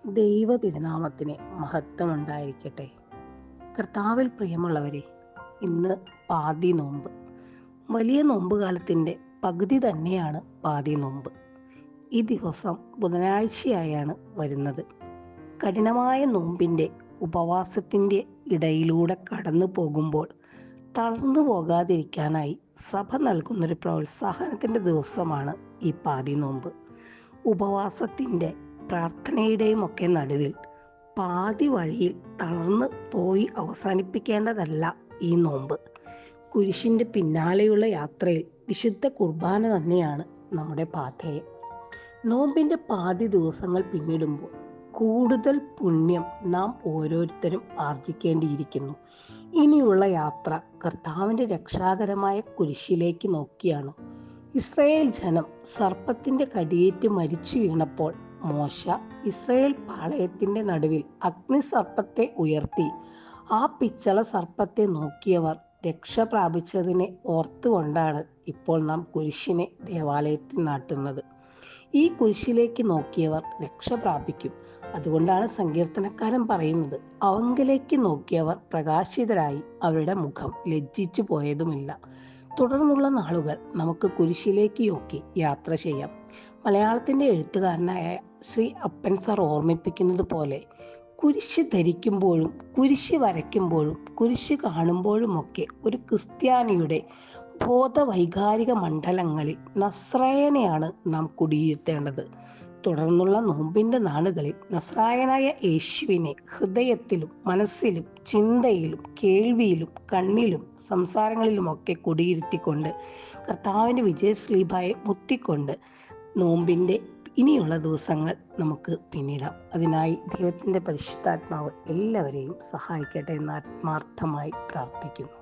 ദൈവ തിരുനാമത്തിന് മഹത്വമുണ്ടായിരിക്കട്ടെ. കർത്താവിൽ പ്രിയമുള്ളവരെ, ഇന്ന് പാതി നോമ്പ്. വലിയ നോമ്പുകാലത്തിൻ്റെ പകുതി തന്നെയാണ് പാതി നോമ്പ്. ഈ ദിവസം ബുധനാഴ്ചയായാണ് വരുന്നത്. കഠിനമായ നോമ്പിൻ്റെ ഉപവാസത്തിൻ്റെ ഇടയിലൂടെ കടന്നു പോകുമ്പോൾ തളർന്നു പോകാതിരിക്കാനായി സഭ നൽകുന്നൊരു പ്രോത്സാഹനത്തിൻ്റെ ദിവസമാണ് ഈ പാതി നോമ്പ്. ഉപവാസത്തിൻ്റെ പ്രാർത്ഥനയുടെയും ഒക്കെ നടുവിൽ പാതി വഴിയിൽ തളർന്ന് പോയി അവസാനിപ്പിക്കേണ്ടതല്ല ഈ നോമ്പ്. കുരിശിൻ്റെ പിന്നാലെയുള്ള യാത്രയിൽ വിശുദ്ധ കുർബാന തന്നെയാണ് നമ്മുടെ പാഥേയം. നോമ്പിൻ്റെ പാതി ദിവസങ്ങൾ പിന്നിടുമ്പോൾ കൂടുതൽ പുണ്യം നാം ഓരോരുത്തരും ആർജിക്കേണ്ടിയിരിക്കുന്നു. ഇനിയുള്ള യാത്ര കർത്താവിൻ്റെ രക്ഷാകരമായ കുരിശിലേക്ക് നോക്കിയാണ്. ഇസ്രായേൽ ജനം സർപ്പത്തിൻ്റെ കടിയേറ്റ് മരിച്ചു വീണപ്പോൾ മോശ ഇസ്രായേൽ പാളയത്തിൻ്റെ നടുവിൽ അഗ്നിസർപ്പത്തെ ഉയർത്തി ആ പിച്ചള സർപ്പത്തെ നോക്കിയവർ രക്ഷ പ്രാപിച്ചതിനെ ഓർത്തുകൊണ്ടാണ് ഇപ്പോൾ നാം കുരിശിനെ ദേവാലയത്തിൽ നാട്ടുന്നത്. ഈ കുരിശിലേക്ക് നോക്കിയവർ രക്ഷ പ്രാപിക്കും. അതുകൊണ്ടാണ് സങ്കീർത്തനക്കാരൻ പറയുന്നത്, അവങ്കിലേക്ക് നോക്കിയവർ പ്രകാശിതരായി, അവരുടെ മുഖം ലജ്ജിച്ചു പോയതുമില്ല. തുടർന്നുള്ള നാളുകൾ നമുക്ക് കുരിശിലേക്ക് നോക്കി യാത്ര ചെയ്യാം. മലയാളത്തിൻ്റെ എഴുത്തുകാരനായ ശ്രീ അപ്പൻ സാർ ഓർമ്മിപ്പിക്കുന്നത് പോലെ, കുരിശ് ധരിക്കുമ്പോഴും കുരിശ് വരയ്ക്കുമ്പോഴും കുരിശ് കാണുമ്പോഴുമൊക്കെ ഒരു ക്രിസ്ത്യാനിയുടെ ബോധവൈകാരിക മണ്ഡലങ്ങളിൽ നസ്രായനെയാണ് നാം കുടിയിരുത്തേണ്ടത്. തുടർന്നുള്ള നോമ്പിൻ്റെ നാളുകളിൽ നസ്രായനായ യേശുവിനെ ഹൃദയത്തിലും മനസ്സിലും ചിന്തയിലും കേൾവിയിലും കണ്ണിലും സംസാരങ്ങളിലുമൊക്കെ കുടിയിരുത്തിക്കൊണ്ട് കർത്താവിൻ്റെ വിജയശ്ലീബായെ മുത്തിക്കൊണ്ട് നോമ്പിൻ്റെ ഇനിയുള്ള ദിവസങ്ങൾ നമുക്ക് പിന്നിടാം. അതിനായി ദൈവത്തിൻ്റെ പരിശുദ്ധാത്മാവ് എല്ലാവരെയും സഹായിക്കട്ടെ എന്ന് ആത്മാർത്ഥമായി പ്രാർത്ഥിക്കുന്നു.